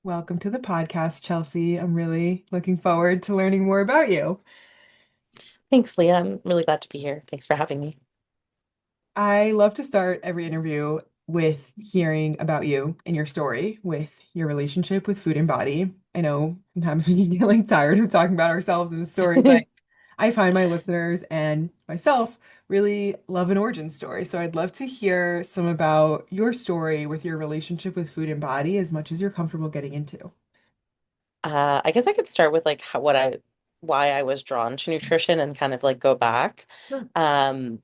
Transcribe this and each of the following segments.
Welcome to the podcast, Chelsea. I'm really looking forward to learning more about you. Thanks, Leah. I'm really glad to be here. Thanks for having me. I love to start every interview with hearing about you and your story with your relationship with food and body. I know sometimes we can get tired of talking about ourselves in a story, but I find my listeners and myself really love an origin story. So I'd love to hear some about your story with your relationship with food and body as much as you're comfortable getting into. I guess I could start with like why I was drawn to nutrition and kind of like go back. Sure. Um,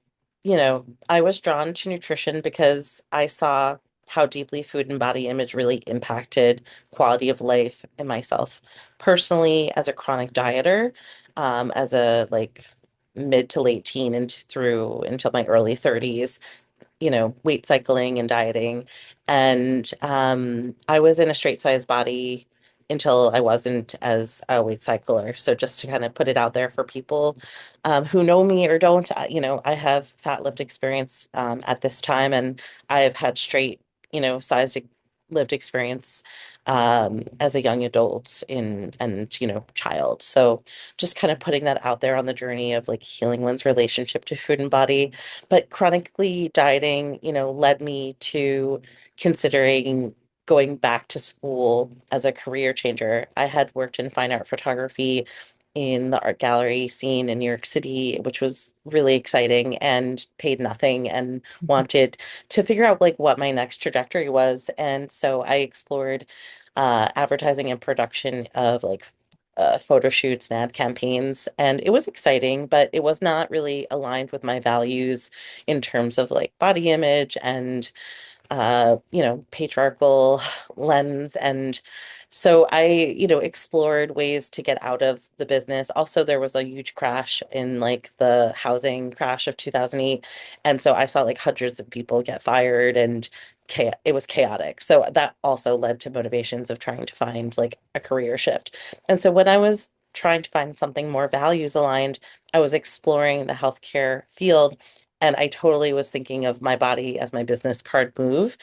I was drawn to nutrition because I saw how deeply food and body image really impacted quality of life in myself personally as a chronic dieter, as a like mid to late teen and through until my early 30s. Weight cycling and dieting. And I was in a straight size body until I wasn't as a weight cycler. So just to kind of put it out there for people who know me or don't, I have fat lift experience at this time, and I've had straight, sized lived experience as a young adult in and child. So just kind of putting that out there on the journey of like healing one's relationship to food and body. But chronically dieting, led me to considering going back to school as a career changer. I had worked in fine art photography in the art gallery scene in New York City, which was really exciting and paid nothing, and wanted to figure out like what my next trajectory was. And so I explored advertising and production of like photo shoots and ad campaigns. And it was exciting, but it was not really aligned with my values in terms of like body image and, patriarchal lens. And so I, explored ways to get out of the business. Also, there was a huge crash in like the housing crash of 2008. And so I saw like hundreds of people get fired and it was chaotic. So that also led to motivations of trying to find like a career shift. And so when I was trying to find something more values aligned, I was exploring the healthcare field, and I totally was thinking of my body as my business card move.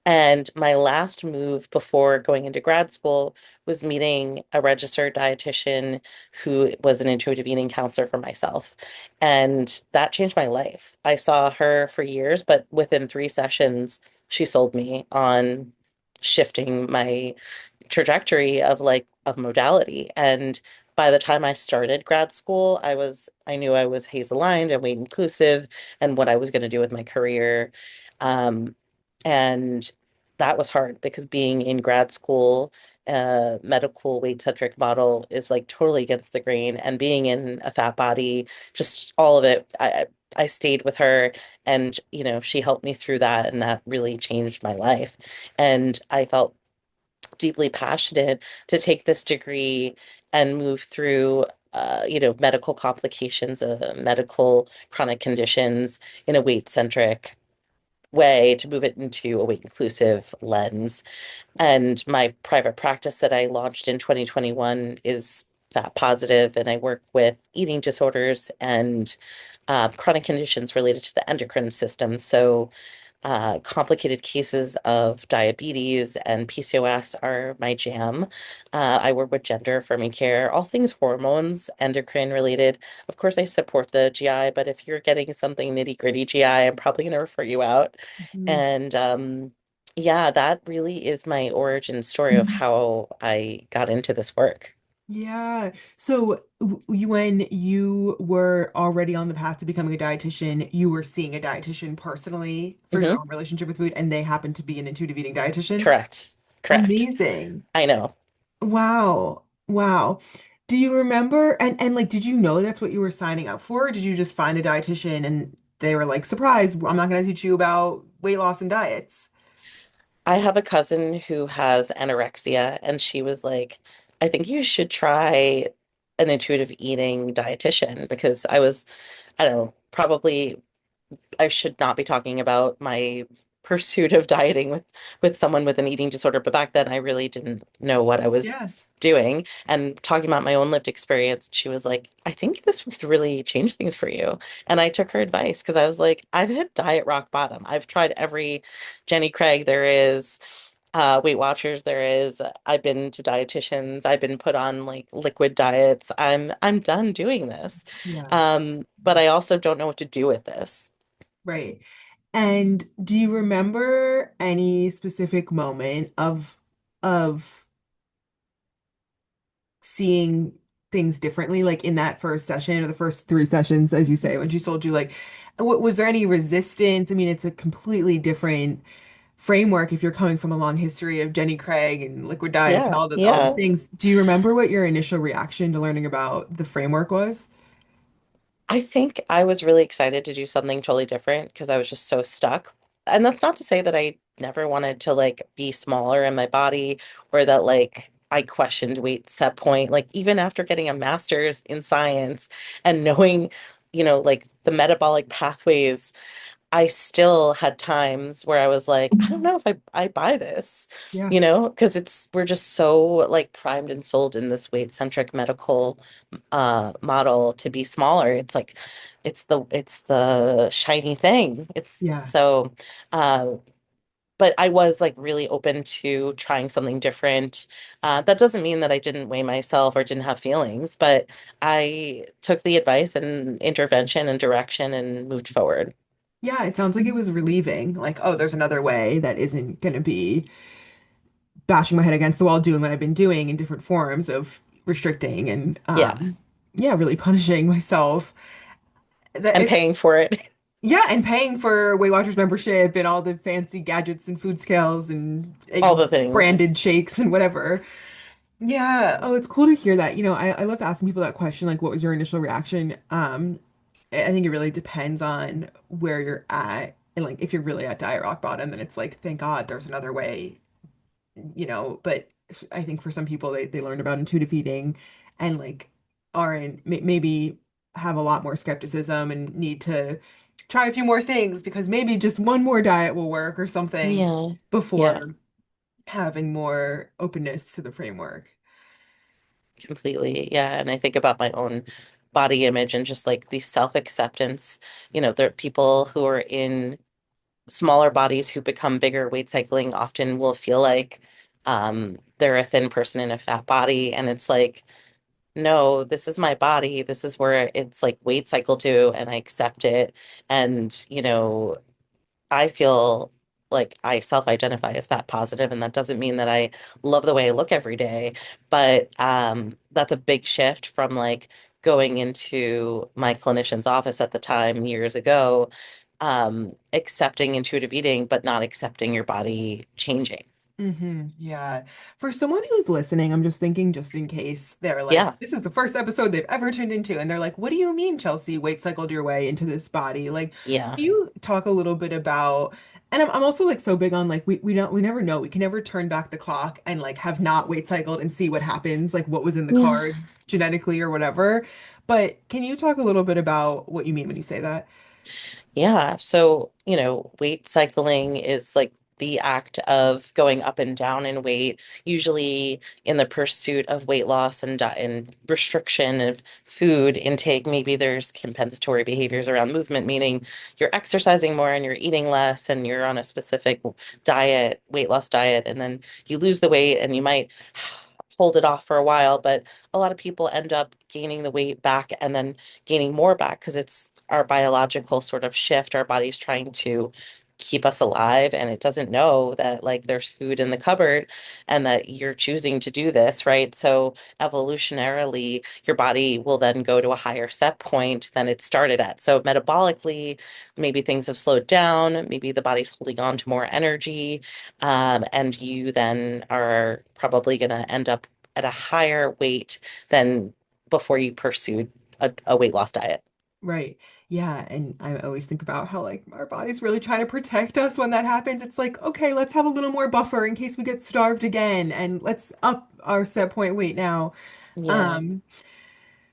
And my last move before going into grad school was meeting a registered dietitian who was an intuitive eating counselor for myself. And that changed my life. I saw her for years, but within 3 sessions, she sold me on shifting my trajectory of modality. And by the time I started grad school, I knew I was Haze aligned and weight inclusive and what I was going to do with my career. Um, and that was hard because being in grad school, medical weight-centric model is like totally against the grain. And being in a fat body, just all of it, I stayed with her, and she helped me through that, and that really changed my life. And I felt deeply passionate to take this degree and move through medical complications, medical chronic conditions in a weight-centric way, to move it into a weight inclusive lens. And my private practice that I launched in 2021 is fat positive, and I work with eating disorders and chronic conditions related to the endocrine system. So complicated cases of diabetes and PCOS are my jam. I work with gender affirming care, all things hormones, endocrine related. Of course, I support the GI, but if you're getting something nitty gritty GI, I'm probably going to refer you out. And yeah, that really is my origin story of Mhm. how I got into this work. Yeah. So when you were already on the path to becoming a dietitian, you were seeing a dietitian personally for your Hmm. own relationship with food, and they happened to be an intuitive eating dietitian. Correct. Correct. Amazing. I know. Wow. Wow. Do you remember and like did you know that's what you were signing up for? Or did you just find a dietitian and they were like, surprise, I'm not going to teach you about weight loss and diets? I have a cousin who has anorexia, and she was like, I think you should try an intuitive eating dietitian, because I don't know, probably I should not be talking about my pursuit of dieting with someone with an eating disorder, but back then I really didn't know what I was Yeah. doing. And talking about my own lived experience, she was like, I think this would really change things for you. And I took her advice because I was like, I've hit diet rock bottom. I've tried every Jenny Craig there is. Weight Watchers there is. I've been to dietitians. I've been put on like liquid diets. I'm done doing this. Yeah. But I also don't know what to do with this. Right. And do you remember any specific moment of seeing things differently, like in that first session or the first three sessions, as you say, when she told you, like, was there any resistance? I mean, it's a completely different framework if you're coming from a long history of Jenny Craig and liquid diets and Yeah, all the yeah. things. Do you remember what your initial reaction to learning about the framework was? I think I was really excited to do something totally different because I was just so stuck. And that's not to say that I never wanted to like be smaller in my body or that like I questioned weight set point. Like even after getting a master's in science and knowing, like the metabolic pathways, I still had times where I was like, I don't know if I buy this, Yeah. because we're just so like primed and sold in this weight-centric medical model to be smaller. It's like it's the shiny thing. It's Yeah. so uh but I was like really open to trying something different. That doesn't mean that I didn't weigh myself or didn't have feelings, but I took the advice and intervention and direction and moved forward. Yeah, it sounds like it was relieving. Like, oh, there's another way that isn't going to be bashing my head against the wall doing what I've been doing in different forms of restricting and Yeah. yeah, really punishing myself. That And it's paying for it. yeah, and paying for Weight Watchers membership and all the fancy gadgets and food scales and All the branded things. shakes and whatever. Yeah. Oh, it's cool to hear that. I love asking people that question, like, what was your initial reaction? I think it really depends on where you're at. And like if you're really at diet rock bottom, then it's like, thank God there's another way, but I think for some people they learned about intuitive eating and like aren't maybe have a lot more skepticism and need to try a few more things because maybe just one more diet will work or something Yeah. Yeah, before having more openness to the framework. completely. Yeah. And I think about my own body image and just like the self-acceptance. There are people who are in smaller bodies who become bigger. Weight cycling often will feel like they're a thin person in a fat body. And it's like, no, this is my body. This is where it's like weight cycle to, and I accept it. And, I feel like I self-identify as fat positive, and that doesn't mean that I love the way I look every day, but that's a big shift from like going into my clinician's office at the time years ago, accepting intuitive eating, but not accepting your body changing. Yeah. For someone who's listening, I'm just thinking, just in case they're like, Yeah, this is the first episode they've ever tuned into, and they're like, what do you mean, Chelsea, weight cycled your way into this body? Like, yeah. can you talk a little bit about, and I'm also like so big on like, we never know. We can never turn back the clock and like have not weight cycled and see what happens, like what was in the Yeah. cards genetically or whatever. But can you talk a little bit about what you mean when you say that? Yeah. So, weight cycling is like the act of going up and down in weight, usually in the pursuit of weight loss and restriction of food intake. Maybe there's compensatory behaviors around movement, meaning you're exercising more and you're eating less and you're on a specific diet, weight loss diet, and then you lose the weight and you might hold it off for a while, but a lot of people end up gaining the weight back and then gaining more back because it's our biological sort of shift. Our body's trying to keep us alive and it doesn't know that like there's food in the cupboard and that you're choosing to do this, right? So evolutionarily, your body will then go to a higher set point than it started at. So metabolically, maybe things have slowed down, maybe the body's holding on to more energy, and you then are probably going to end up at a higher weight than before you pursued a weight loss diet. Right. Yeah. And I always think about how like our body's really trying to protect us when that happens. It's like, okay, let's have a little more buffer in case we get starved again and let's up our set point weight now. Yeah. Um,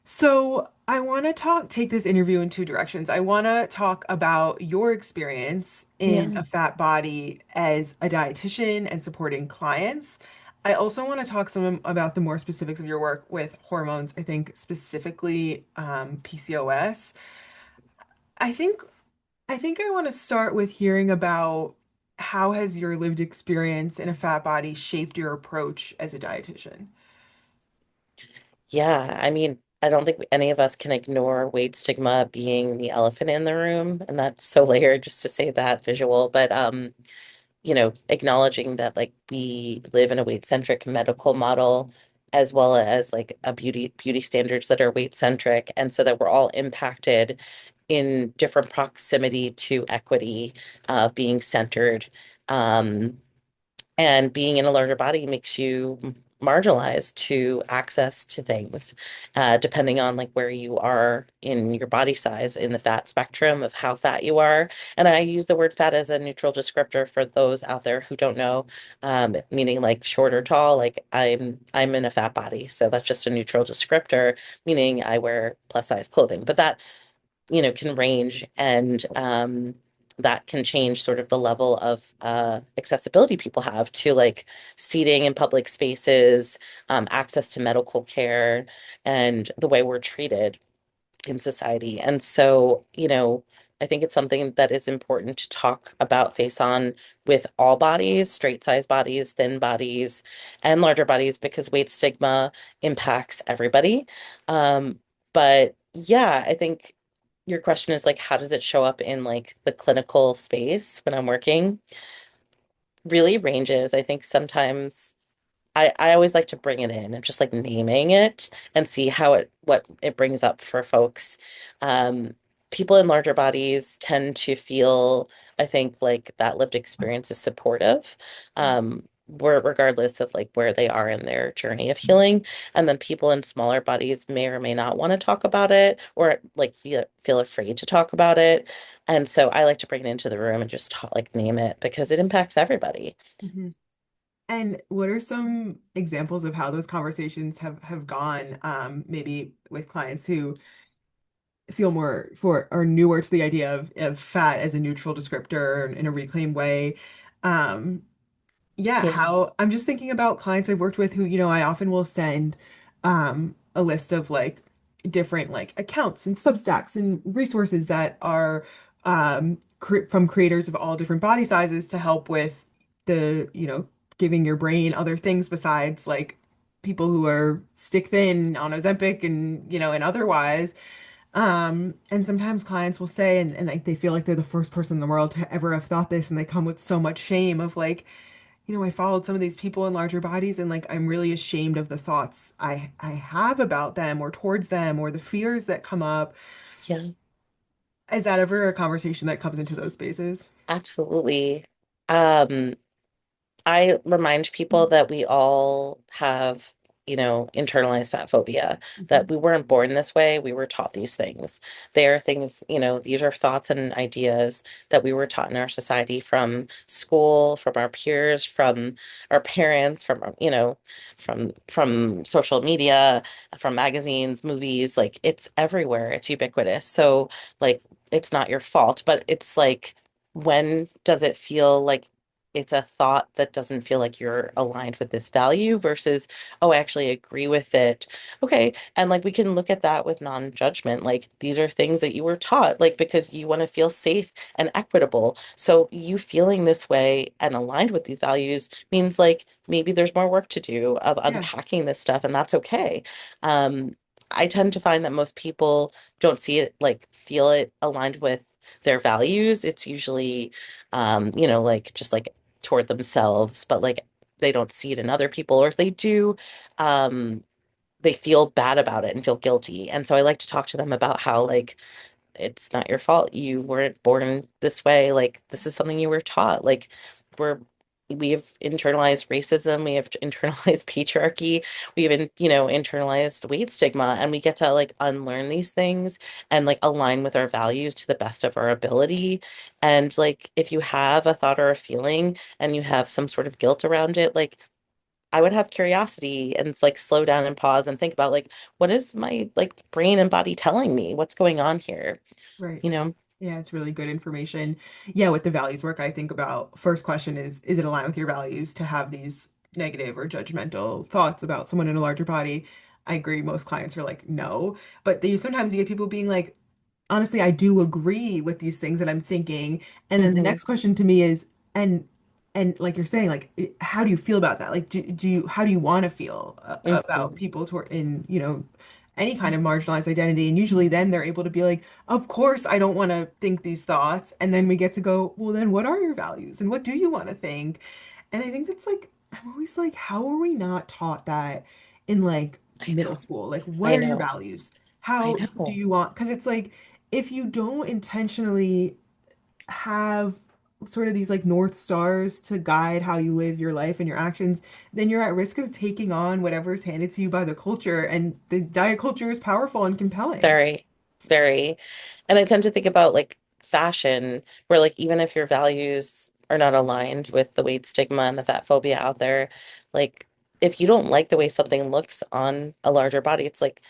so I want to take this interview in two directions. I want to talk about your experience in Yeah. a fat body as a dietitian and supporting clients. I also want to talk some about the more specifics of your work with hormones, I think specifically PCOS. I think I think I want to start with hearing about. how has your lived experience in a fat body shaped your approach as a dietitian? Yeah, I mean, I don't think any of us can ignore weight stigma being the elephant in the room, and that's so layered just to say that visual. But acknowledging that like we live in a weight-centric medical model as well as like a beauty standards that are weight-centric, and so that we're all impacted in different proximity to equity being centered. Um, and being in a larger body makes you marginalized to access to things, depending on like where you are in your body size in the fat spectrum of how fat you are. And I use the word fat as a neutral descriptor for those out there who don't know, meaning like short or tall. Like I'm in a fat body, so that's just a neutral descriptor, meaning I wear plus size clothing. But that can range and that can change sort of the level of accessibility people have to like seating in public spaces, access to medical care, and the way we're treated in society. And so, I think it's something that is important to talk about face on with all bodies, straight size bodies, thin bodies, and larger bodies, because weight stigma impacts everybody. But yeah, I think your question is like, how does it show up in like the clinical space when I'm working? Really ranges. I think sometimes I always like to bring it in and just like naming it and see what it brings up for folks. Um, People in larger bodies tend to feel, I think, like that lived experience is supportive, where regardless of like where they are in their journey of healing. And then people in smaller bodies may or may not want to talk about it or like feel afraid to talk about it. And so I like to bring it into the room and just like name it because it impacts everybody. Mhm. And what are some examples of how those conversations have gone, maybe with clients who feel more for or newer to the idea of fat as a neutral descriptor in a reclaimed way? Um, Yeah, Yeah. how I'm just thinking about clients I've worked with who, I often will send a list of like different like accounts and Substacks and resources that are from creators of all different body sizes to help with giving your brain other things besides like people who are stick thin on Ozempic and otherwise. And sometimes clients will say, and like they feel like they're the first person in the world to ever have thought this, and they come with so much shame of like, I followed some of these people in larger bodies and like I'm really ashamed of the thoughts I have about them or towards them or the fears that come up. Yeah. Is that ever a conversation that comes into those spaces? Absolutely. Um, I remind people that we all have, internalized fat phobia, Mhm. that we weren't born this way. We were taught these things. They are things, these are thoughts and ideas that we were taught in our society from school, from our peers, from our parents, from social media, from magazines, movies. Like it's everywhere. It's ubiquitous. So like it's not your fault, but it's like, when does it feel like it's a thought that doesn't feel like you're aligned with this value versus, oh, I actually agree with it. Okay. And like we can look at that with non-judgment. Like these are things that you were taught, like because you want to feel safe and equitable. So you feeling this way and aligned with these values means like maybe there's more work to do of Yeah, unpacking this stuff, and that's okay. Um, I tend to find that most people don't see it, like feel it aligned with their values. It's usually like just like toward themselves, but like they don't see it in other people, or if they do, um, they feel bad about it and feel guilty. And so I like to talk to them about how like it's not your fault. You weren't born this way. Like this is something you were taught. Like we're we have internalized racism, we have internalized patriarchy, we even, internalized weight stigma, and we get to like unlearn these things and like align with our values to the best of our ability. And like if you have a thought or a feeling and you have some sort of guilt around it, like I would have curiosity and it's like slow down and pause and think about like what is my like brain and body telling me? What's going on here? right. You know? Yeah, it's really good information. Yeah, with the values work, I think about first question is it aligned with your values to have these negative or judgmental thoughts about someone in a larger body? I agree, most clients are like, no. But sometimes you get people being like, honestly, I do agree with these things that I'm thinking. And then the Hmm. next question to me is, And like you're saying, like how do you feel about that? Like do you how do you want to feel about Mhm. people toward in, any kind of marginalized identity? And usually then they're able to be like, of course I don't want to think these thoughts. And then we get to go, well, then what are your values and what do you want to think? And I think that's like I'm always like, how are we not taught that in like I middle know. school? Like what I are your know. values? I How do know. you want? Because it's like if you don't intentionally have sort of these like North Stars to guide how you live your life and your actions, then you're at risk of taking on whatever's handed to you by the culture. And the diet culture is powerful and compelling. Very, very. And I tend to think about like fashion, where like even if your values are not aligned with the weight stigma and the fat phobia out there, like if you don't like the way something looks on a larger body, it's like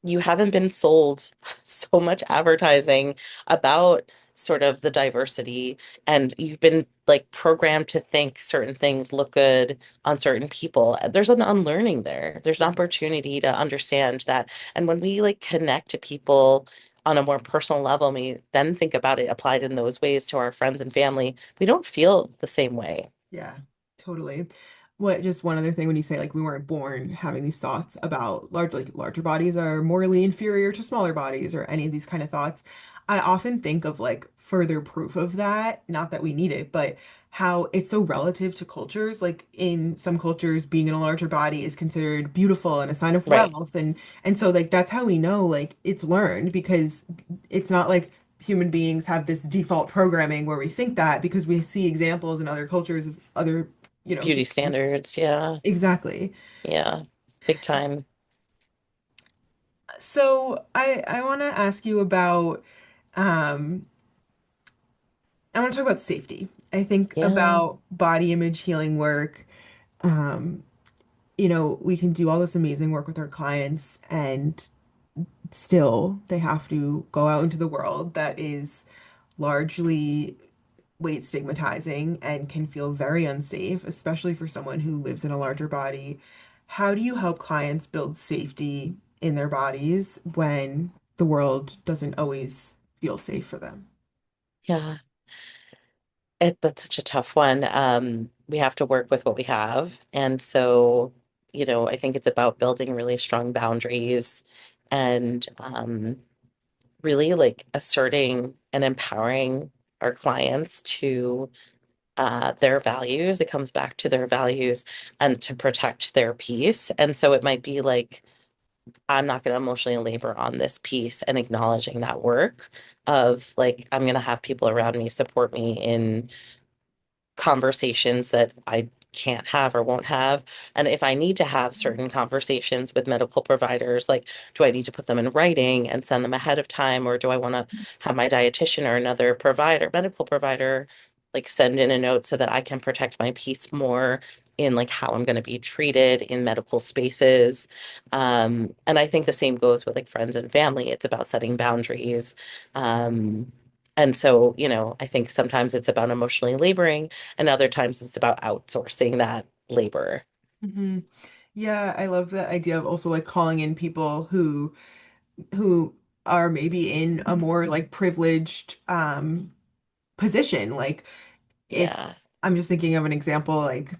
you haven't been sold so much advertising about sort of the diversity, and you've been like programmed to think certain things look good on certain people. There's an unlearning there. There's an opportunity to understand that. And when we like connect to people on a more personal level, we then think about it applied in those ways to our friends and family, we don't feel the same way. Yeah, totally. What just one other thing when you say like we weren't born having these thoughts about larger bodies are morally inferior to smaller bodies or any of these kind of thoughts. I often think of like further proof of that, not that we need it, but how it's so relative to cultures. Like in some cultures, being in a larger body is considered beautiful and a sign of Right. wealth. And so like that's how we know like it's learned because it's not like human beings have this default programming where we think that because we see examples in other cultures of other, Beauty people. standards. Yeah. Exactly. Yeah. Big time. So I want to ask you about um I want to talk about safety. I think Yeah. about body image healing work. Um, we can do all this amazing work with our clients and still they have to go out into the world that is largely weight stigmatizing and can feel very unsafe, especially for someone who lives in a larger body. How do you help clients build safety in their bodies when the world doesn't always feel safe for them? Yeah. That's such a tough one. We have to work with what we have. And so, I think it's about building really strong boundaries and really like asserting and empowering our clients to their values. It comes back to their values and to protect their peace. And so it might be like, I'm not going to emotionally labor on this piece and acknowledging that work of like, I'm going to have people around me support me in conversations that I can't have or won't have. And if I need to have certain conversations with medical providers, like, do I need to put them in writing and send them ahead of time, or do I want to have my dietitian or another provider, medical provider, like send in a note so that I can protect my peace more in like how I'm going to be treated in medical spaces. And I think the same goes with like friends and family. It's about setting boundaries. And so, I think sometimes it's about emotionally laboring and other times it's about outsourcing that labor. Hmm. Yeah, I love the idea of also like calling in people who are maybe in a more like privileged position. Like if Yeah. I'm just thinking of an example, like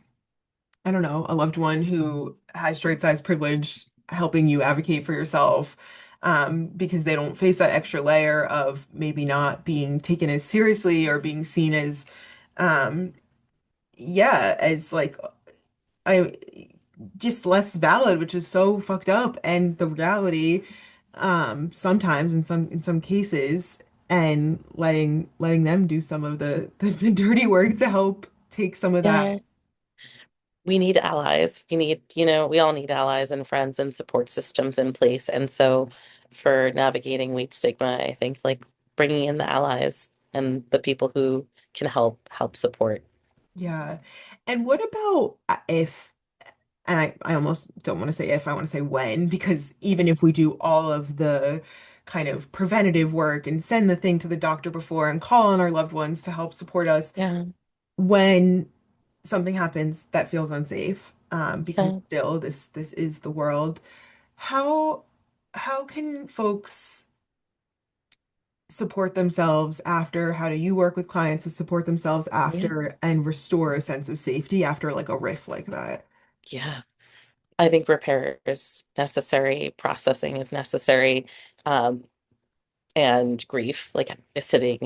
I don't know, a loved one who has straight size privilege helping you advocate for yourself because they don't face that extra layer of maybe not being taken as seriously or being seen as, um, yeah, as like I just less valid, which is so fucked up. And the reality, sometimes in some cases, and letting them do some of the dirty work to help take some of that. Yeah. We need allies. We all need allies and friends and support systems in place. And so for navigating weight stigma, I think like bringing in the allies and the people who can help support. Yeah. And what about if, and I almost don't want to say if, I want to say when, because even if we do all of the kind of preventative work and send the thing to the doctor before and call on our loved ones to help support us, Yeah. when something happens that feels unsafe, because Yeah. still this is the world, how how can folks support themselves after? How do you work with clients to support themselves Yeah. after and restore a sense of safety after like a rift like that? Yeah. I think repair is necessary, processing is necessary, um, and grief, like sitting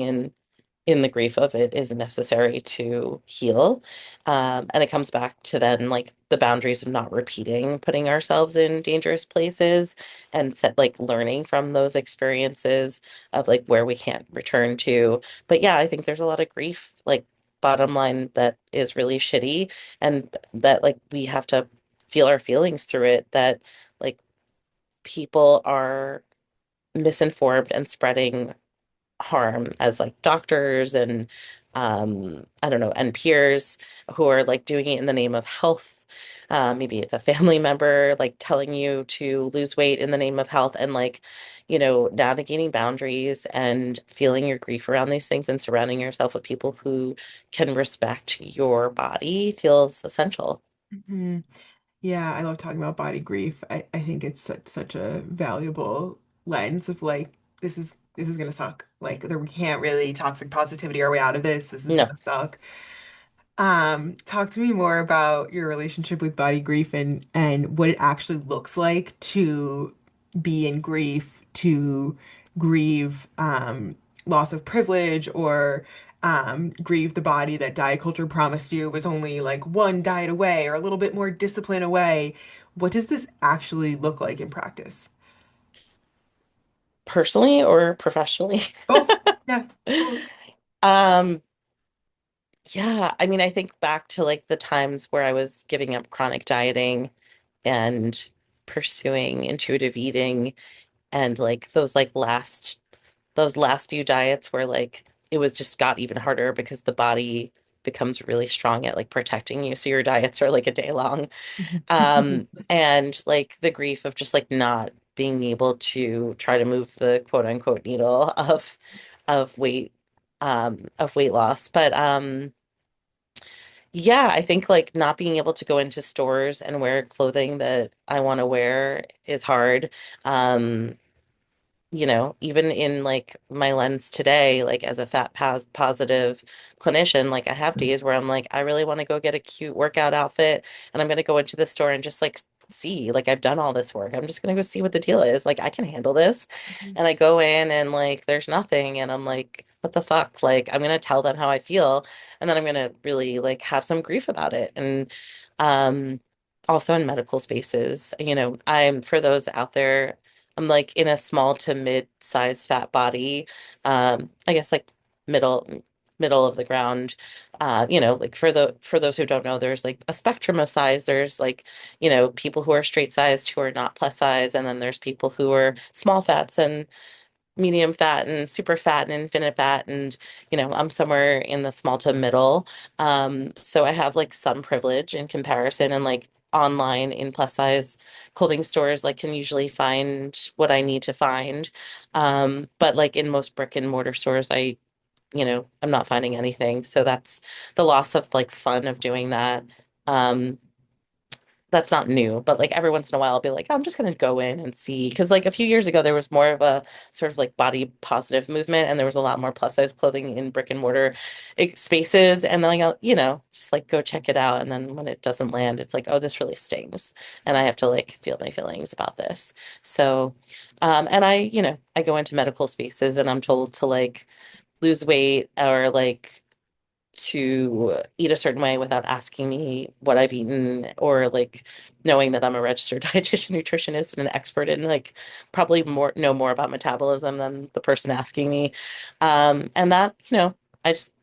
in the grief of it is necessary to heal. And it comes back to then like the boundaries of not repeating, putting ourselves in dangerous places and set like learning from those experiences of like where we can't return to. But yeah, I think there's a lot of grief, like bottom line, that is really shitty and that like we have to feel our feelings through it, that like people are misinformed and spreading harm as like doctors and I don't know, and peers who are like doing it in the name of health. Maybe it's a family member like telling you to lose weight in the name of health and like, navigating boundaries and feeling your grief around these things and surrounding yourself with people who can respect your body feels essential. Mhm. Yeah, I love talking about body grief. I think it's such a valuable lens of like this is gonna suck. Like there we can't really toxic positivity our way out of this. This is No, gonna suck. Talk to me more about your relationship with body grief and what it actually looks like to be in grief, to grieve loss of privilege or grieve the body that diet culture promised you was only like one diet away or a little bit more discipline away. What does this actually look like in practice? personally or professionally. Both. Yeah, both. Um, yeah, I mean, I think back to like the times where I was giving up chronic dieting and pursuing intuitive eating and like those last few diets where like it was just got even harder because the body becomes really strong at like protecting you. So your diets are like a day long. And like the grief of just like not being able to try to move the quote unquote needle of weight of weight loss. But yeah, I think like not being able to go into stores and wear clothing that I want to wear is hard. Um, even in like my lens today, like as a fat positive clinician, like I have days where I'm like, I really want to go get a cute workout outfit and I'm going to go into the store and just like see, like I've done all this work. I'm just going to go see what the deal is. Like I can handle this. And I go in and like there's nothing and I'm like, what the fuck? Like I'm going to tell them how I feel and then I'm going to really like have some grief about it. And um also in medical spaces, I'm for those out there, I'm like in a small to mid-size fat body. I guess like middle middle of the ground. Like for those who don't know, there's like a spectrum of size. There's like, people who are straight sized who are not plus size, and then there's people who are small fats and medium fat and super fat and infinite fat and I'm somewhere in the small to middle. So I have like some privilege in comparison and like online in plus size clothing stores like can usually find what I need to find. But like in most brick and mortar stores I'm not finding anything. So that's the loss of like fun of doing that. Um, that's not new, but like every once in a while I'll be like, I'm just gonna go in and see. Because like a few years ago there was more of a sort of like body positive movement and there was a lot more plus size clothing in brick and mortar spaces. And then like I'll, just like go check it out. And then when it doesn't land, it's like, oh, this really stings. And I have to like feel my feelings about this. So and I go into medical spaces and I'm told to like lose weight or like to eat a certain way without asking me what I've eaten or like knowing that I'm a registered dietitian nutritionist and an expert in like probably know more about metabolism than the person asking me. And that,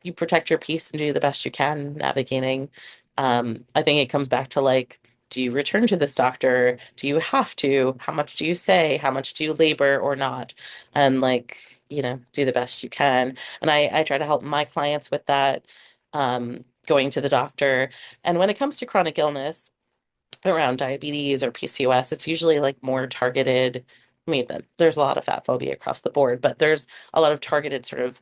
you protect your peace and do the best you can navigating. I think it comes back to like, do you return to this doctor? Do you have to? How much do you say? How much do you labor or not? And like, do the best you can. And I try to help my clients with that, going to the doctor. And when it comes to chronic illness around diabetes or PCOS, it's usually like more targeted. I mean, there's a lot of fat phobia across the board, but there's a lot of targeted sort of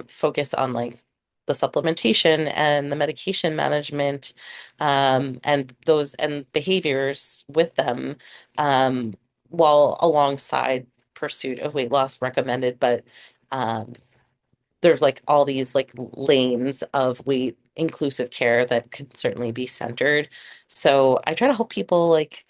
focus on like the supplementation and the medication management, and those and behaviors with them, um, while alongside pursuit of weight loss recommended, but Um, there's like all these like lanes of weight inclusive care that could certainly be centered. So I try to help people like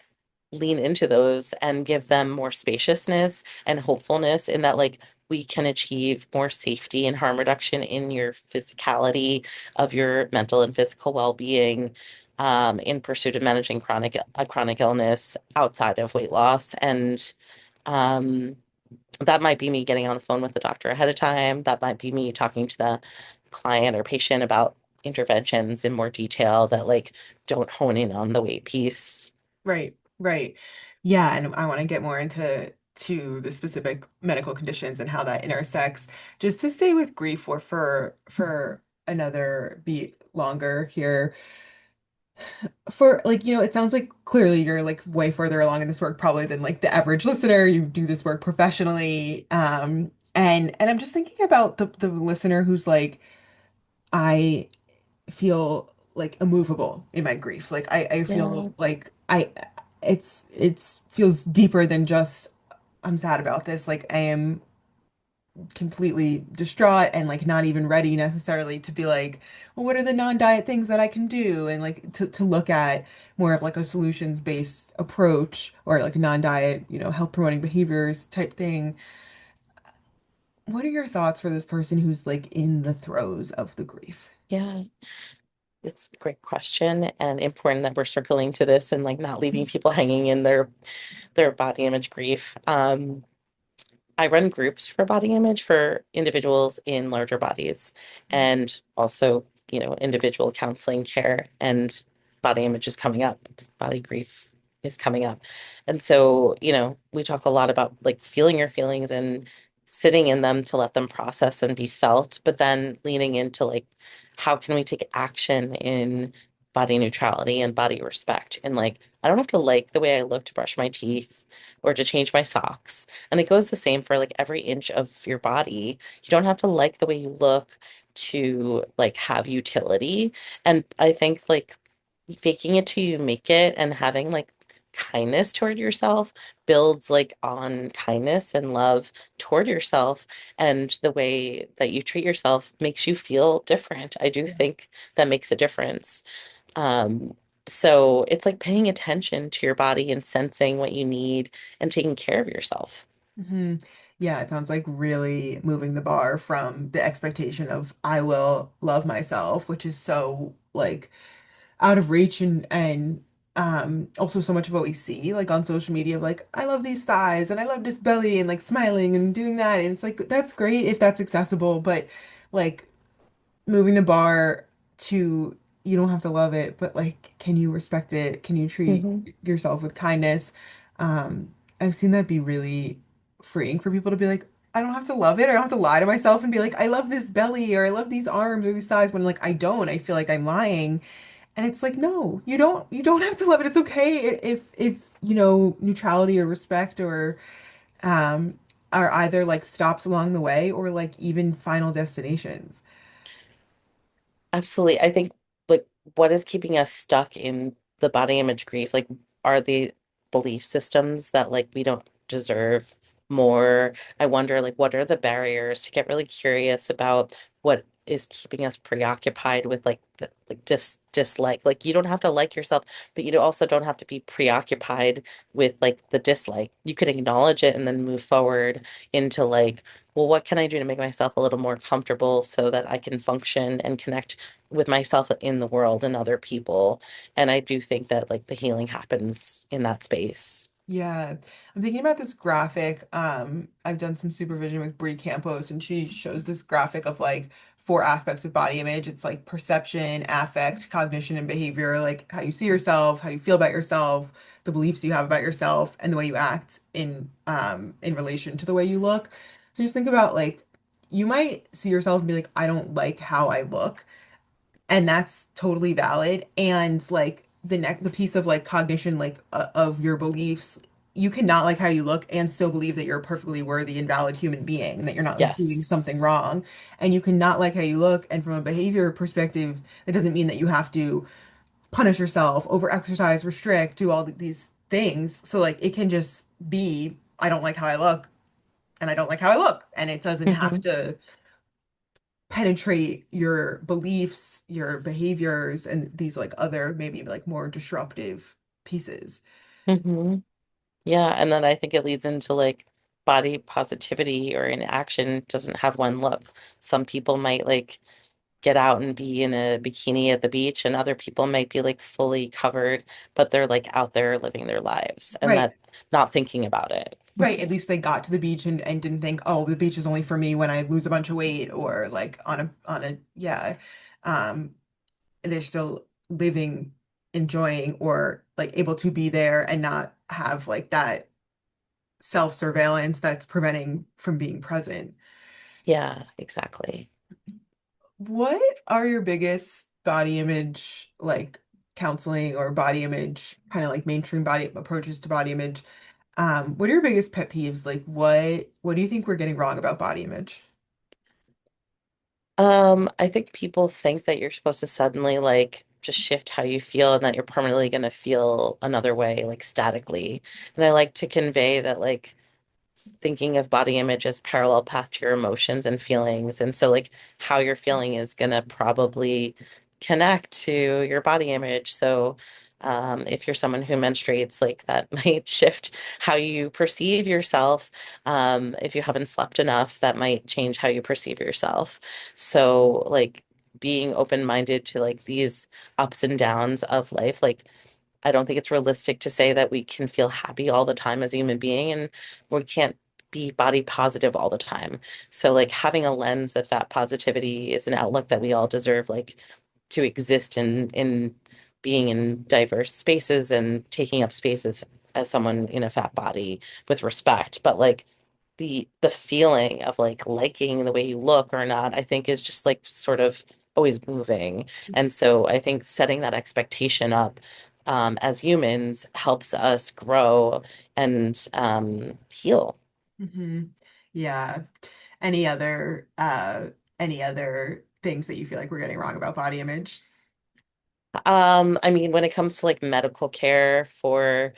lean into those and give them more spaciousness and hopefulness in that like we can achieve more safety and harm reduction in your physicality of your mental and physical well-being in pursuit of managing chronic illness outside of weight loss. And um, that might be me getting on the phone with the doctor ahead of time. That might be me talking to the client or patient about interventions in more detail that like don't hone in on the weight piece. Right, right. Yeah, and I want to get more into the specific medical conditions and how that intersects. Just to stay with grief for another beat longer here. For like, it sounds like clearly you're like way further along in this work probably than like the average listener. You do this work professionally. And I'm just thinking about the listener who's like, I feel like immovable in my grief. Like I Yeah. feel like it's feels deeper than just I'm sad about this. Like I am completely distraught and like not even ready necessarily to be like, well, what are the non-diet things that I can do? And like to look at more of like a solutions-based approach or like a non-diet, health promoting behaviors type thing. What are your thoughts for this person who's like in the throes of the grief? Yeah. It's a great question and important that we're circling to this and like not leaving people hanging in their body image grief. I run groups for body image for individuals in larger bodies and also, individual counseling care and body image is coming up. Body grief is coming up. And so, we talk a lot about like feeling your feelings and sitting in them to let them process and be felt, but then leaning into like, how can we take action in body neutrality and body respect? And like, I don't have to like the way I look to brush my teeth or to change my socks. And it goes the same for like every inch of your body. You don't have to like the way you look to like have utility. And I think like faking it till you make it and having like kindness toward yourself builds like on kindness and love toward yourself. And the way that you treat yourself makes you feel different. I do think that makes a difference. Um, so it's like paying attention to your body and sensing what you need and taking care of yourself. Hmm. Yeah, it sounds like really moving the bar from the expectation of I will love myself, which is so like out of reach and also so much of what we see like on social media of like I love these thighs and I love this belly and like smiling and doing that and it's like that's great if that's accessible, but like moving the bar to you don't have to love it, but like, can you respect it? Can you treat Mhm. yourself with kindness? I've seen that be really freeing for people to be like, I don't have to love it, or I don't have to lie to myself and be like, I love this belly, or I love these arms or these thighs, when like I don't, I feel like I'm lying. And it's like, no, you don't have to love it. It's okay if neutrality or respect or um are either like stops along the way or like even final destinations. Absolutely. I think like what is keeping us stuck in the body image grief? Like, are the belief systems that like we don't deserve more? I wonder like what are the barriers to get really curious about what is keeping us preoccupied with like the like dislike. Like you don't have to like yourself, but you also don't have to be preoccupied with like the dislike. You can acknowledge it and then move forward into like, well, what can I do to make myself a little more comfortable so that I can function and connect with myself in the world and other people. And I do think that like the healing happens in that space. Yeah, I'm thinking about this graphic. I've done some supervision with Brie Campos, and she shows this graphic of like four aspects of body image. It's like perception, affect, cognition, and behavior, like how you see yourself, how you feel about yourself, the beliefs you have about yourself, and the way you act in relation to the way you look. So just think about like you might see yourself and be like, I don't like how I look, and that's totally valid. And like the piece of like cognition like of your beliefs, you cannot like how you look and still believe that you're a perfectly worthy and valid human being and that you're not like doing something Yes. wrong. And you cannot like how you look, and from a behavior perspective that doesn't mean that you have to punish yourself, over exercise, restrict, do all these things. So like it can just be I don't like how I look, and I don't like how I look. And it doesn't have Hmm. to penetrate your beliefs, your behaviors, and these like other maybe like more disruptive pieces. Hmm. Yeah, and then I think it leads into like body positivity or inaction doesn't have one look. Some people might like get out and be in a bikini at the beach, and other people might be like fully covered, but they're like out there living their lives and Right. that not thinking about it. Right. At least they got to the beach and didn't think, oh, the beach is only for me when I lose a bunch of weight or like on a yeah. Um, they're still living, enjoying, or like able to be there and not have like that self-surveillance that's preventing from being present. Yeah, exactly. What are your biggest body image like counseling or body image kind of like mainstream body approaches to body image? What are your biggest pet peeves? Like what do you think we're getting wrong about body image? I think people think that you're supposed to suddenly like just shift how you feel and that you're permanently going to feel another way, like statically. And I like to convey that like thinking of body image as parallel path to your emotions and feelings. And so like how you're feeling is gonna probably connect to your body image. So if you're someone who menstruates, like that might shift how you perceive yourself. If you haven't slept enough, that might change how you perceive yourself. So like being open-minded to like these ups and downs of life, like I don't think it's realistic to say that we can feel happy all the time as a human being, and we can't be body positive all the time. So like having a lens of that positivity is an outlook that we all deserve, like to exist in being in diverse spaces and taking up spaces as someone in a fat body with respect. But like the feeling of like liking the way you look or not, I think is just like sort of always moving. And so I think setting that expectation up as humans helps us grow and heal. Hmm. Yeah. Any other any other things that you feel like we're getting wrong about body image? I mean, when it comes to like medical care for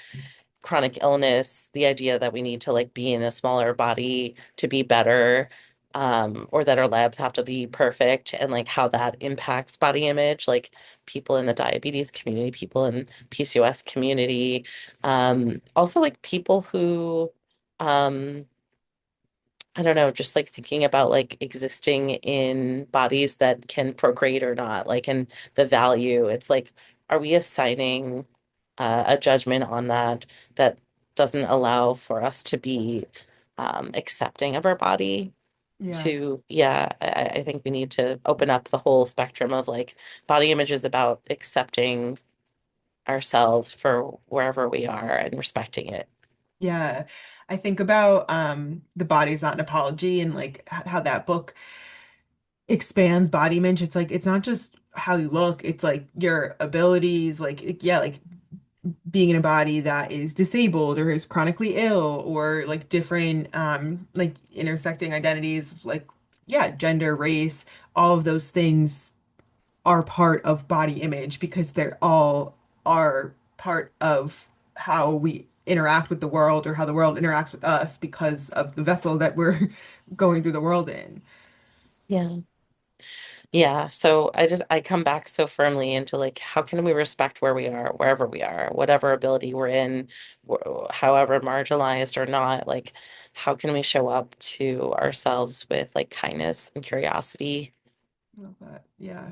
chronic illness, the idea that we need to like be in a smaller body to be better, or that our labs have to be perfect, and like how that impacts body image, like people in the diabetes community, people in PCOS community, also like people who, um, I don't know, just like thinking about like existing in bodies that can procreate or not, like, and the value. It's like, are we assigning a judgment on that that doesn't allow for us to be accepting of our body? Yeah. To, yeah, I think we need to open up the whole spectrum of like body image is about accepting ourselves for wherever we are and respecting it. Yeah. I think about The Body's Not an Apology and like how that book expands body image. It's like it's not just how you look, it's like your abilities, yeah, like being in a body that is disabled or is chronically ill or like different like intersecting identities like yeah, gender, race, all of those things are part of body image because they're all are part of how we interact with the world or how the world interacts with us because of the vessel that we're going through the world in. Yeah. Yeah, so I come back so firmly into like how can we respect where we are, wherever we are, whatever ability we're in, however marginalized or not, like how can we show up to ourselves with like kindness and curiosity? Love that. Yeah.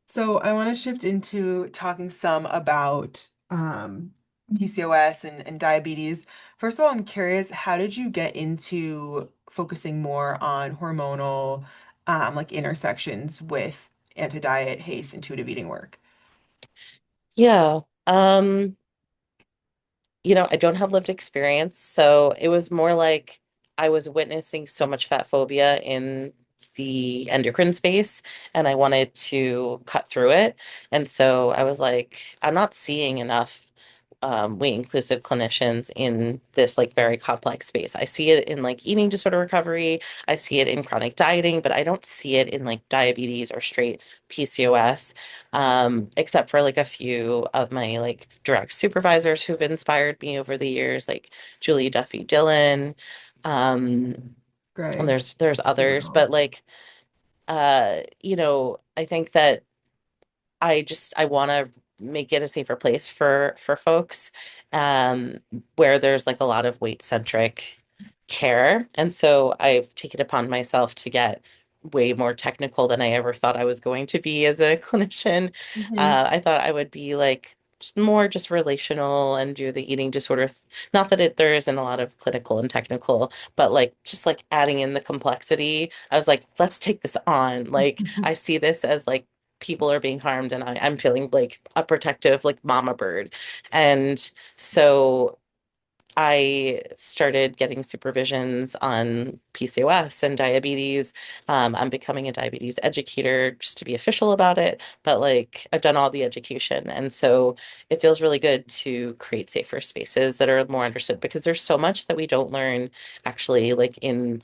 So I want to shift into talking some about PCOS and diabetes. First of all, I'm curious, how did you get into focusing more on hormonal like intersections with anti-diet, HACE, intuitive eating work? Yeah. I don't have lived experience, so it was more like I was witnessing so much fat phobia in the endocrine space, and I wanted to cut through it. And so I was like, I'm not seeing enough weight inclusive clinicians in this like very complex space. I see it in like eating disorder recovery, I see it in chronic dieting, but I don't see it in like diabetes or straight PCOS, except for like a few of my like direct supervisors who've inspired me over the years, like Julie Duffy Dillon. And Great. there's others, Wow. but like I think that I want to make it a safer place for folks, um, where there's like a lot of weight-centric care. And so I've taken upon myself to get way more technical than I ever thought I was going to be as a clinician. Hmm. I thought I would be like more just relational and do the eating disorder. Not that there isn't a lot of clinical and technical, but like just like adding in the complexity. I was like, let's take this on. Like I see this as like people are being harmed and I'm feeling like a protective like mama bird. And so I started getting supervisions on PCOS and diabetes. I'm becoming a diabetes educator just to be official about it, but like I've done all the education. And so it feels really good to create safer spaces that are more understood because there's so much that we don't learn actually like in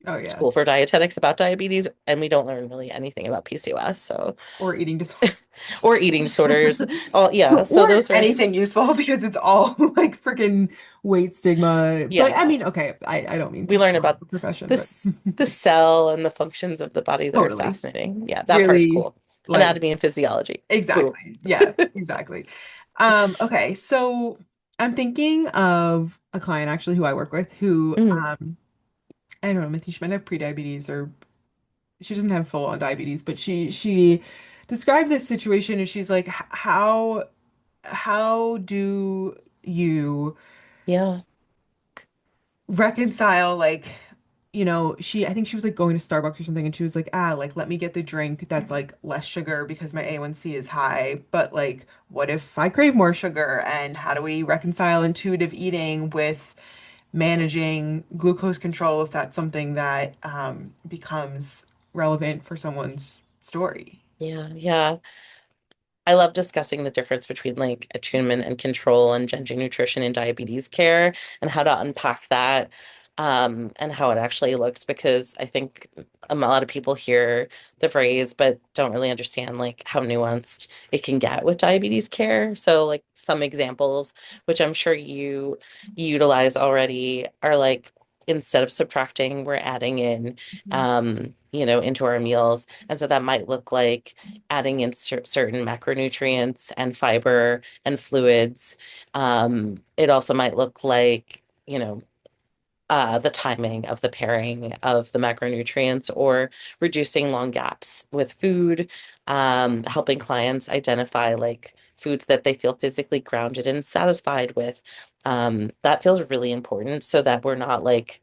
Oh yeah. school for dietetics about diabetes, and we don't learn really anything about PCOS. So Or eating disorder. or eating disorders. Oh, yeah. So Or those are, anything useful because it's all like freaking weight stigma. But I yeah, mean, okay, I don't mean to we learn shit on about the profession, but this, the cell and the functions of the body that are totally. fascinating. Yeah, that part's Really cool. like Anatomy and physiology. Boom. exactly. Yeah, exactly. Okay, so I'm thinking of a client actually who I work with who Mm, I don't know, I think she might have prediabetes or she doesn't have full on diabetes, but she described this situation and she's like, how do you yeah. reconcile like I think she was like going to Starbucks or something and she was like like let me get the drink that's like less sugar because my A1C is high, but like what if I crave more sugar, and how do we reconcile intuitive eating with managing glucose control if that's something that becomes relevant for someone's story. Yeah. Yeah. I love discussing the difference between like attunement and control and gender nutrition and diabetes care and how to unpack that, and how it actually looks because I think a lot of people hear the phrase but don't really understand like how nuanced it can get with diabetes care. So like some examples, which I'm sure you utilize already, are like instead of subtracting, we're adding in, Mhm. into our meals. And so that might look like adding in certain macronutrients and fiber and fluids. It also might look like, the timing of the pairing of the macronutrients or reducing long gaps with food, helping clients identify like foods that they feel physically grounded and satisfied with. That feels really important so that we're not like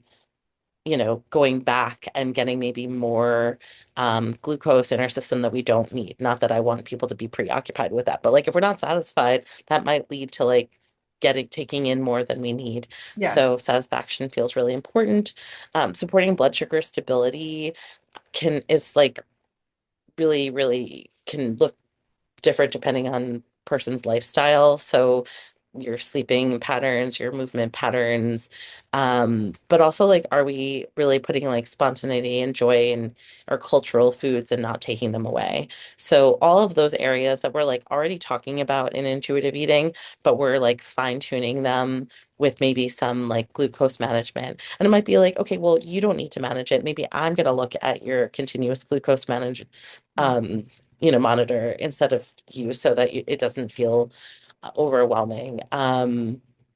going back and getting maybe more glucose in our system that we don't need. Not that I want people to be preoccupied with that, but like if we're not satisfied, that might lead to like taking in more than we need. Yeah. So satisfaction feels really important. Supporting blood sugar stability is like really, really can look different depending on person's lifestyle. So your sleeping patterns, your movement patterns, but also like, are we really putting like spontaneity and joy in our cultural foods and not taking them away? So all of those areas that we're like already talking about in intuitive eating, but we're like fine tuning them with maybe some like glucose management. And it might be like, okay, well, you don't need to manage it. Maybe I'm going to look at your continuous glucose manage, um, monitor instead of you so that it doesn't feel overwhelming.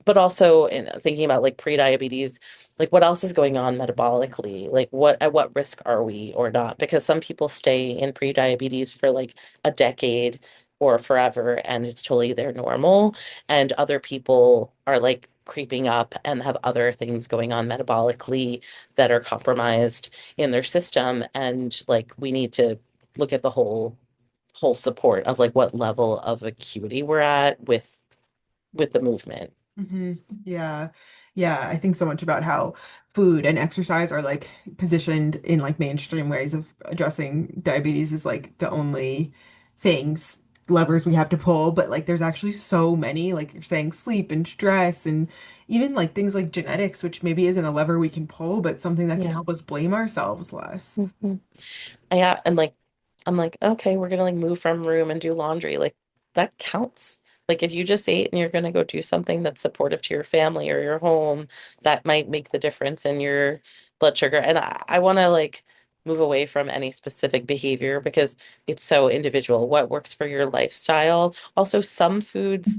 But also in thinking about like pre-diabetes, like what else is going on metabolically? Like at what risk are we or not? Because some people stay in pre-diabetes for like a decade or forever and it's totally their normal. And other people are like creeping up and have other things going on metabolically that are compromised in their system. And like we need to look at the whole support of like what level of acuity we're at with the movement. Hmm. Yeah. Yeah. I think so much about how food and exercise are like positioned in like mainstream ways of addressing diabetes is like the only things, levers we have to pull. But like there's actually so many, like you're saying, sleep and stress and even like things like genetics, which maybe isn't a lever we can pull, but something that can Yeah. help us blame ourselves less. Mhm. Yeah, and like I'm like, okay, we're gonna like move from room and do laundry. Like that counts. Like if you just ate and you're going to go do something that's supportive to your family or your home, that might make the difference in your blood sugar. And I want to like move away from any specific behavior because it's so individual. What works for your lifestyle? Also, some foods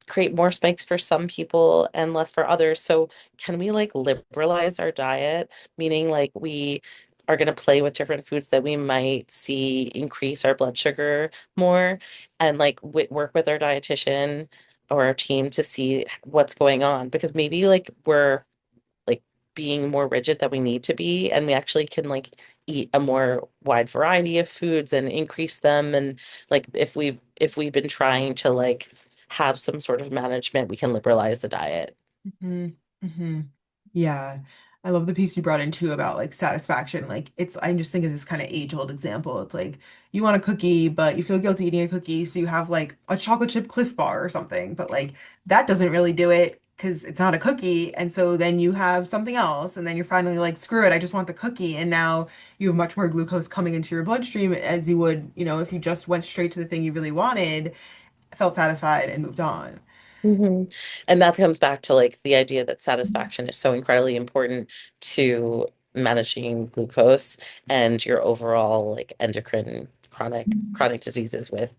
create more spikes for some people and less for others. So can we like liberalize our diet? Meaning like we are going to play with different foods that we might see increase our blood sugar more and like work with our dietitian or our team to see what's going on because maybe like we're like being more rigid than we need to be and we actually can like eat a more wide variety of foods and increase them and like if we've been trying to like have some sort of management we can liberalize the diet. Hmm. Hmm. Yeah. I love the piece you brought in too about like satisfaction. Like it's I'm just thinking this kind of age-old example. It's like you want a cookie, but you feel guilty eating a cookie, so you have like a chocolate chip Cliff Bar or something. But like that doesn't really do it because it's not a cookie. And so then you have something else, and then you're finally like, screw it, I just want the cookie. And now you have much more glucose coming into your bloodstream as you would, if you just went straight to the thing you really wanted, felt satisfied and moved on. Hmm. And that comes back to like the idea that satisfaction is so incredibly important to managing glucose and your overall like endocrine chronic diseases with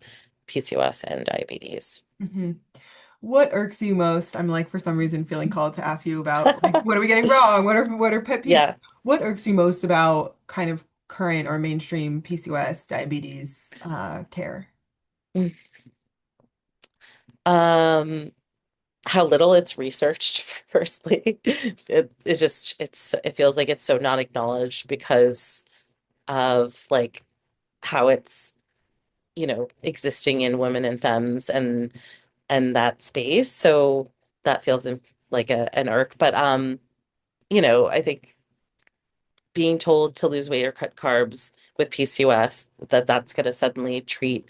PCOS and diabetes. Hmm. What irks you most? I'm like for some reason feeling called to ask you about like what are we getting wrong? What are pet peeves? Yeah. What irks you most about kind of current or mainstream PCOS diabetes care? Um, how little it's researched, firstly. It's just it feels like it's so not acknowledged because of like how it's, existing in women and femmes and that space. So that feels like an irk. But I think being told to lose weight or cut carbs with PCOS, that's going to suddenly treat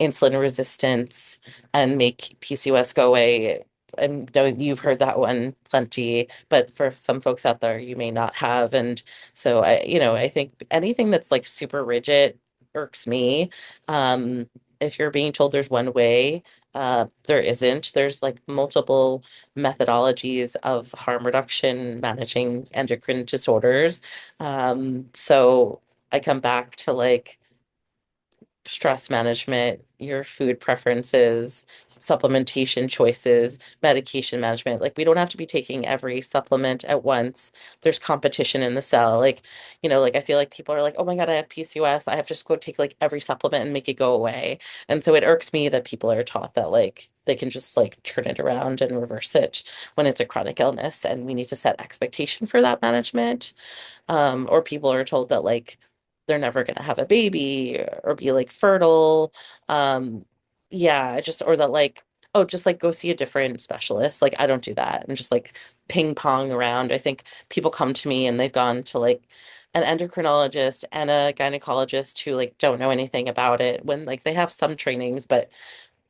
insulin resistance and make PCOS go away. And know you've heard that one plenty, but for some folks out there, you may not have. And so I think anything that's like super rigid irks me. If you're being told there's one way, there isn't. There's like multiple methodologies of harm reduction, managing endocrine disorders. So I come back to like stress management, your food preferences, supplementation choices, medication management. Like we don't have to be taking every supplement at once. There's competition in the cell. Like, like I feel like people are like, oh my God, I have PCOS. I have to just go take like every supplement and make it go away. And so it irks me that people are taught that like they can just like turn it around and reverse it when it's a chronic illness. And we need to set expectation for that management, or people are told that like they're never going to have a baby or be like fertile. Um, yeah, just or that like, oh, just like go see a different specialist. Like I don't do that and just like ping pong around. I think people come to me and they've gone to like an endocrinologist and a gynecologist who like don't know anything about it when like they have some trainings, but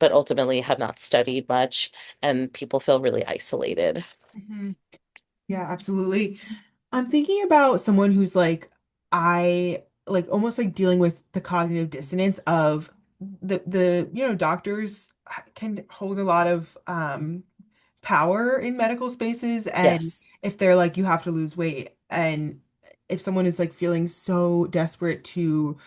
ultimately have not studied much and people feel really isolated. Mhm. Yeah, absolutely. I'm thinking about someone who's like, I like almost like dealing with the cognitive dissonance of doctors can hold a lot of power in medical spaces. And Yes. if they're like, you have to lose weight, and if someone is like feeling so desperate to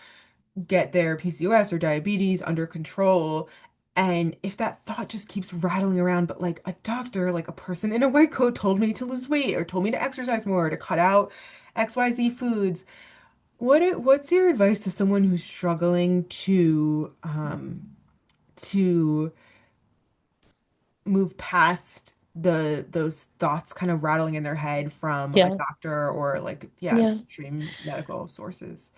get their PCOS or diabetes under control, and if that thought just keeps rattling around, but like a doctor, like a person in a white coat told me to lose weight or told me to exercise more, to cut out XYZ foods. What's your advice to someone who's struggling to move past those thoughts kind of rattling in their head from a Yeah. doctor or like, yeah, Yeah. extreme medical sources?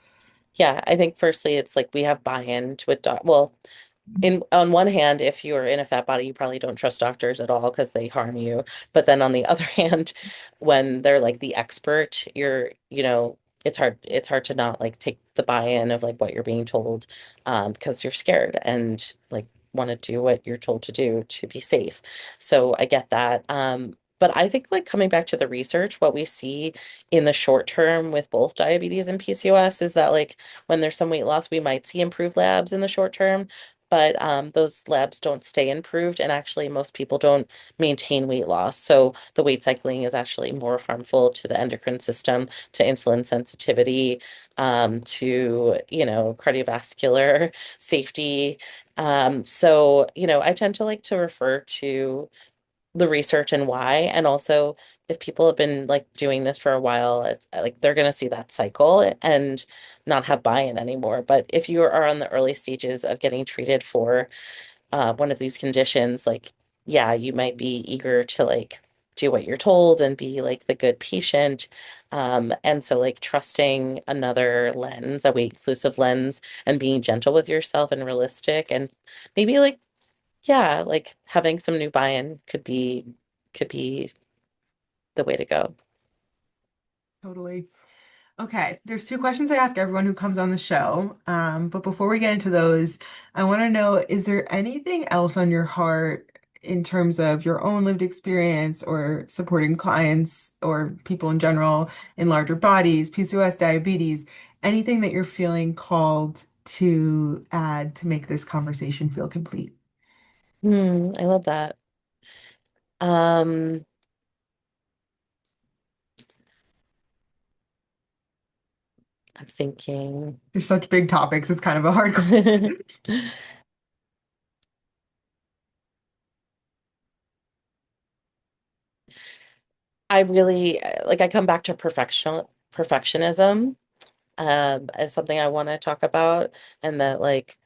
Yeah, I think firstly it's like we have buy-in to a well, in on one hand, if you're in a fat body, you probably don't trust doctors at all because they harm you. But then on the other hand, when they're like the expert, it's hard to not like take the buy-in of like what you're being told, because you're scared and like want to do what you're told to do to be safe. So I get that. But I think like coming back to the research, what we see in the short term with both diabetes and PCOS is that like when there's some weight loss, we might see improved labs in the short term. but those labs don't stay improved, and actually most people don't maintain weight loss. So the weight cycling is actually more harmful to the endocrine system, to insulin sensitivity, to, cardiovascular safety. So, I tend to like to refer to the research and why. And also, if people have been like doing this for a while, it's like they're going to see that cycle and not have buy-in anymore. But if you are on the early stages of getting treated for one of these conditions, like, yeah, you might be eager to like do what you're told and be like the good patient. And so, like, trusting another lens, a weight inclusive lens, and being gentle with yourself and realistic, and maybe like, yeah, like having some new buy-in could be the way to go. Totally. Okay, there's two questions I ask everyone who comes on the show. But before we get into those, I want to know, is there anything else on your heart in terms of your own lived experience or supporting clients or people in general in larger bodies, PCOS, diabetes, anything that you're feeling called to add to make this conversation feel complete? I love that. Um, I'm thinking. They're such big topics, it's kind of a hard question. I really like I come back to perfectionism as something I want to talk about, and that like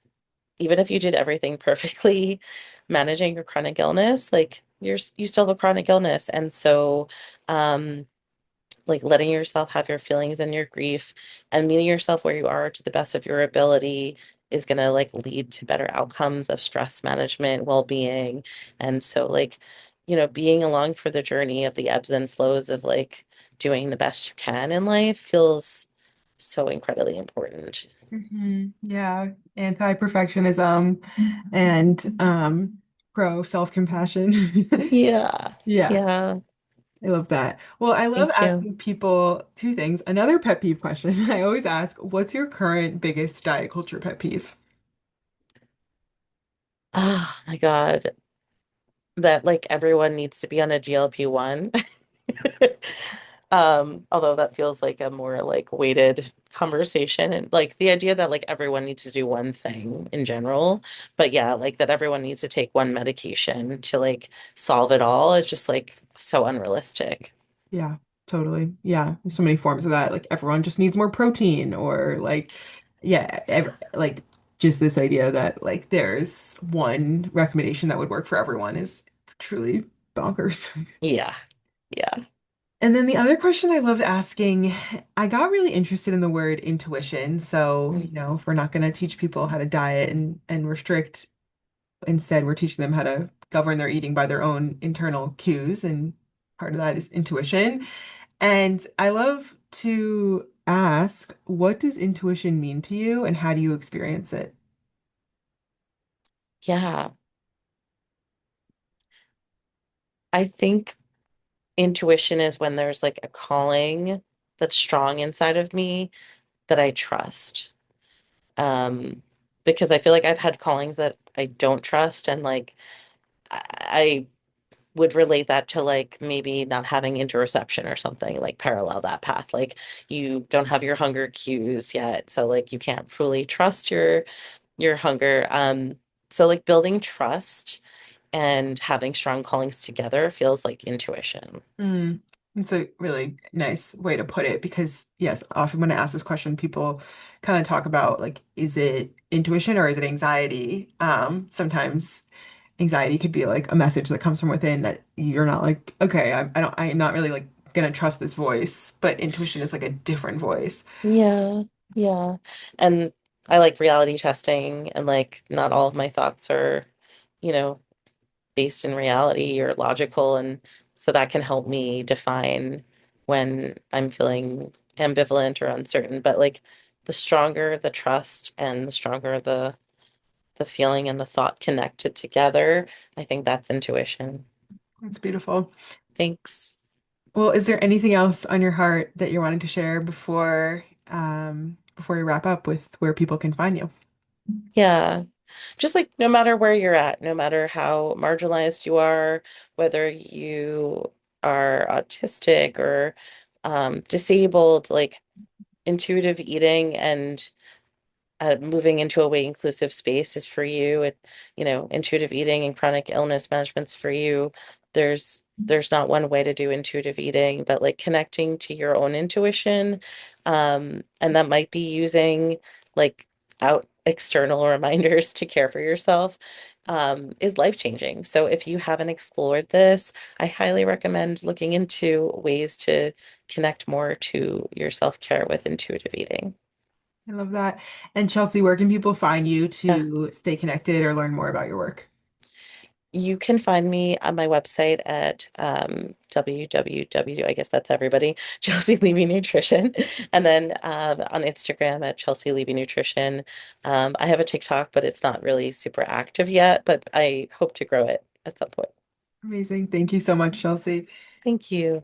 even if you did everything perfectly, managing your chronic illness, like you still have a chronic illness, and so um like letting yourself have your feelings and your grief and meeting yourself where you are to the best of your ability is going to like lead to better outcomes of stress management, well-being. And so like, being along for the journey of the ebbs and flows of like doing the best you can in life feels so incredibly important. Yeah, anti-perfectionism and pro self-compassion. Yeah. Yeah, Yeah. I love that. Well, I love Thank you. asking people two things. Another pet peeve question I always ask, what's your current biggest diet culture pet peeve? Oh my God. That like everyone needs to be on a GLP-1. Although that feels like a more like weighted conversation, and like the idea that like everyone needs to do one thing in general, but yeah, like that everyone needs to take one medication to like solve it all is just like so unrealistic. Yeah, totally. Yeah, there's so many forms of that. Like everyone just needs more protein or like yeah, like just this idea that like there's one recommendation that would work for everyone is truly bonkers. Yeah. Yeah. And then the other question I loved asking, I got really interested in the word intuition. So, Mm. if we're not going to teach people how to diet and restrict, instead we're teaching them how to govern their eating by their own internal cues, and part of that is intuition. And I love to ask, what does intuition mean to you and how do you experience it? Yeah. I think intuition is when there's like a calling that's strong inside of me that I trust. Um, because I feel like I've had callings that I don't trust, and like I would relate that to like maybe not having interoception or something, like parallel that path. Like you don't have your hunger cues yet, so like you can't fully trust your hunger. So like building trust and having strong callings together feels like intuition. Mm, it's a really nice way to put it because, yes, often when I ask this question, people kind of talk about like, is it intuition or is it anxiety? Sometimes anxiety could be like a message that comes from within that you're not like, okay, I'm not really like gonna trust this voice, but intuition is like a different voice. Yeah, yeah. And I like reality testing, and like not all of my thoughts are, you know, based in reality or logical. And so that can help me define when I'm feeling ambivalent or uncertain. But like the stronger the trust and the stronger the feeling and the thought connected together, I think that's intuition. It's beautiful. Thanks. Well, is there anything else on your heart that you're wanting to share before we wrap up with where people can find you? Yeah. Just like no matter where you're at, no matter how marginalized you are, whether you are autistic or disabled, like intuitive eating and moving into a weight inclusive space is for you. Intuitive eating and chronic illness management's for you. There's not one way to do intuitive eating, but like connecting to your own intuition, and that might be using like out external reminders to care for yourself, is life changing. So if you haven't explored this, I highly recommend looking into ways to connect more to your self-care with intuitive eating. I love that. And Chelsea, where can people find you Yeah. to stay connected or learn more about your work? You can find me on my website at www, I guess that's everybody, Chelsea Levy Nutrition. And then on Instagram at Chelsea Levy Nutrition. I have a TikTok, but it's not really super active yet, but I hope to grow it at some point. Amazing. Thank you so much, Chelsea. Thank you.